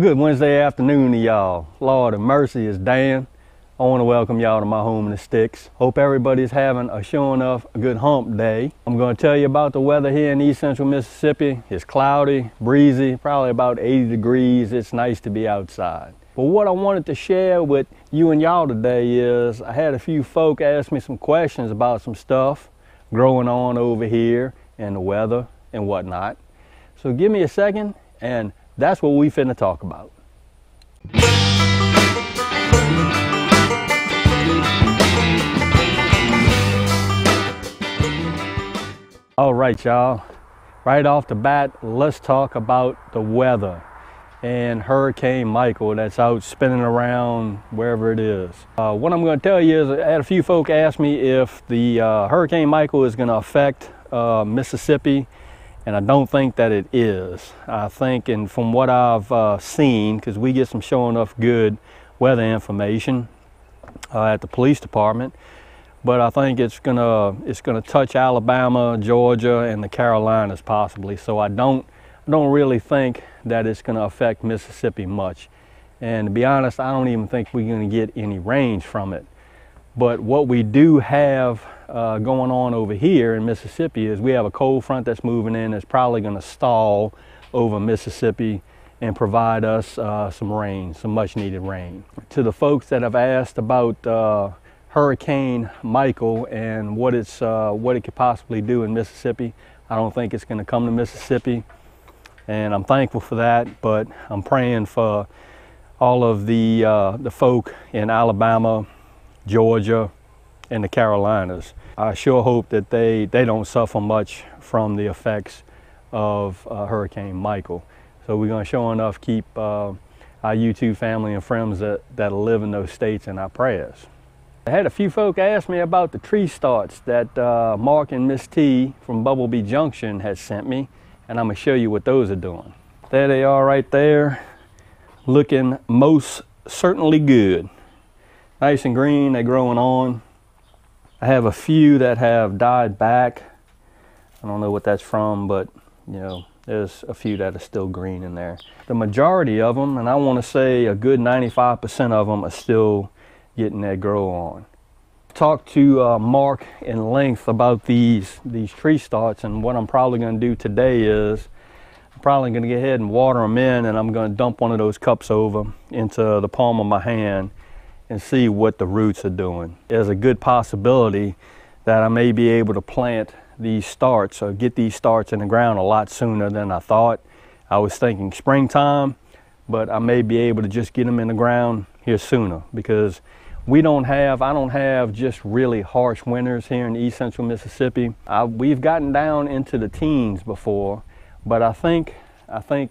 Good Wednesday afternoon to y'all. Lord of mercy, is Dan. I want to welcome y'all to my home in the sticks. Hope everybody's having a sure enough good hump day. I'm going to tell you about the weather here in East Central Mississippi. It's cloudy, breezy, probably about 80 degrees. It's nice to be outside. But what I wanted to share with you and y'all today is I had a few folk ask me some questions about some stuff growing on over here and the weather and whatnot. So give me a second and that's what we finna talk about. All right, y'all. Right off the bat, let's talk about the weather and Hurricane Michael that's out spinning around wherever it is. What I'm going to tell you is I had a few folk ask me if the Hurricane Michael is going to affect Mississippi. And I don't think that it is. I think, and from what I've seen, because we get some sure enough good weather information at the police department, but I think it's gonna touch Alabama, Georgia, and the Carolinas possibly. So I don't really think that it's gonna affect Mississippi much. And to be honest, I don't even think we're gonna get any range from it. But what we do have going on over here in Mississippi is we have a cold front that's moving in that's probably going to stall over Mississippi and provide us some rain, some much needed rain. To the folks that have asked about Hurricane Michael and what it could possibly do in Mississippi, I don't think it's going to come to Mississippi, and I'm thankful for that, but I'm praying for all of the folk in Alabama, Georgia, and the Carolinas. I sure hope that they don't suffer much from the effects of Hurricane Michael. So we're going to sure enough keep our YouTube family and friends that live in those states in our prayers. I had a few folk ask me about the tree starts that Mark and Miss T from Bumblebee Junction had sent me, and I'm going to show you what those are doing. There they are right there, looking most certainly good. Nice and green, they're growing on. I have a few that have died back. I don't know what that's from, but you know, there's a few that are still green in there. The majority of them, and I want to say a good 95% of them, are still getting that grow on. Talked to Mark in length about these tree starts, and what I'm probably going to do today is I'm probably going to go ahead and water them in, and I'm going to dump one of those cups over into the palm of my hand and see what the roots are doing. There's a good possibility that I may be able to plant these starts or get these starts in the ground a lot sooner than I thought. I was thinking springtime, but I may be able to just get them in the ground here sooner, because I don't have just really harsh winters here in East Central Mississippi. We've gotten down into the teens before, but I think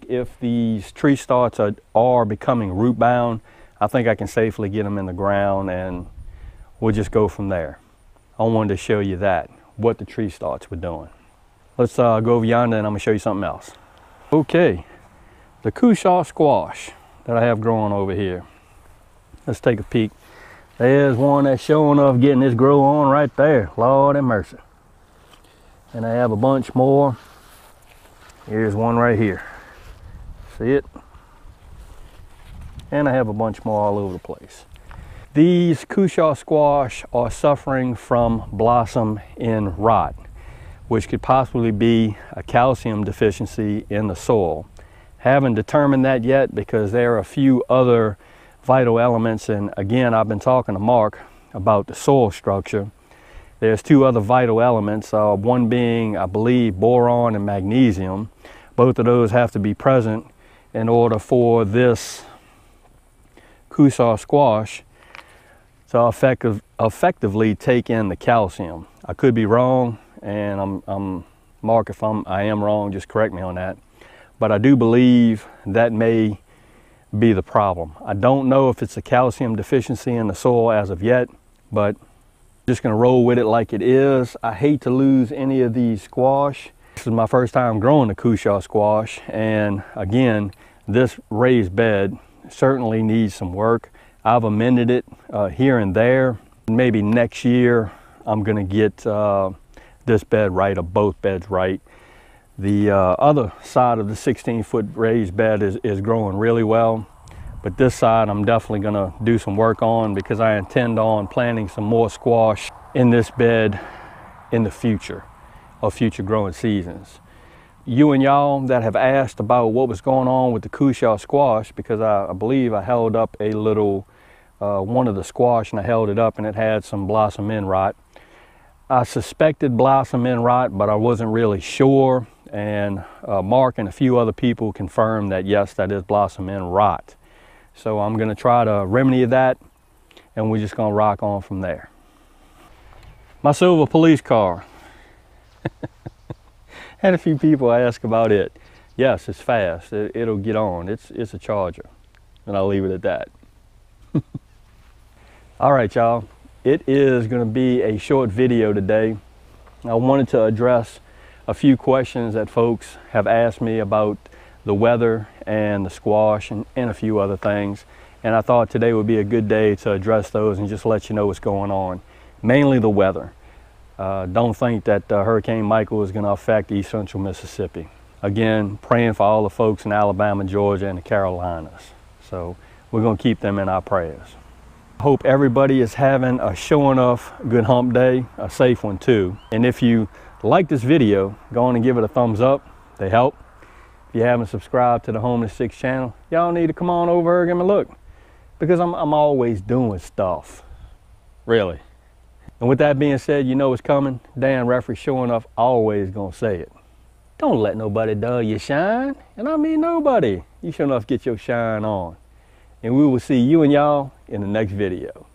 if these tree starts are becoming root bound, I think I can safely get them in the ground, and we'll just go from there. I wanted to show you what the tree starts were doing. Let's go over yonder and I'm gonna show you something else. Okay, the Cushaw squash that I have growing over here. Let's take a peek. There's one that's showing up getting this grow on right there. Lord have mercy. And I have a bunch more. Here's one right here. See it? And I have a bunch more all over the place. These Cushaw squash are suffering from blossom end rot, which could possibly be a calcium deficiency in the soil. Haven't determined that yet, because there are a few other vital elements, and again, I've been talking to Mark about the soil structure. There's two other vital elements, one being, I believe, boron and magnesium. Both of those have to be present in order for this Cushaw squash to effectively take in the calcium. I could be wrong, and Mark, if I am wrong, just correct me on that. But I do believe that may be the problem. I don't know if it's a calcium deficiency in the soil as of yet, but I'm just gonna roll with it like it is. I hate to lose any of these squash. This is my first time growing the Cushaw squash, and again, this raised bed certainly needs some work. I've amended it here and there. Maybe next year I'm gonna get this bed right, or both beds right. The other side of the 16-foot raised bed is growing really well, but this side I'm definitely gonna do some work on because I intend on planting some more squash in this bed in the future, or future growing seasons. You and y'all that have asked about what was going on with the Cushaw squash, because I believe I held up a little, one of the squash and I held it up and it had some blossom end rot. I suspected blossom end rot, but I wasn't really sure. And Mark and a few other people confirmed that yes, that is blossom end rot. So I'm gonna try to remedy that and we're just gonna rock on from there. My silver police car. Had a few people ask about it. Yes, it's fast, it'll get on. It's a Charger, and I'll leave it at that. All right, y'all, it is gonna be a short video today. I wanted to address a few questions that folks have asked me about the weather and the squash and a few other things. And I thought today would be a good day to address those and just let you know what's going on. Mainly the weather. Don't think that Hurricane Michael is going to affect East Central Mississippi. Again, praying for all the folks in Alabama, Georgia, and the Carolinas. So we're going to keep them in our prayers. I hope everybody is having a sure enough good hump day, a safe one too. And if you like this video, go on and give it a thumbs up. They help. If you haven't subscribed to the Homeless 6 channel, y'all need to come on over here and give me a look, because I'm always doing stuff, really. And with that being said, you know what's coming. Dan Referee sure enough always gonna say it. Don't let nobody dull your shine. And I mean nobody. You sure enough get your shine on. And we will see you and y'all in the next video.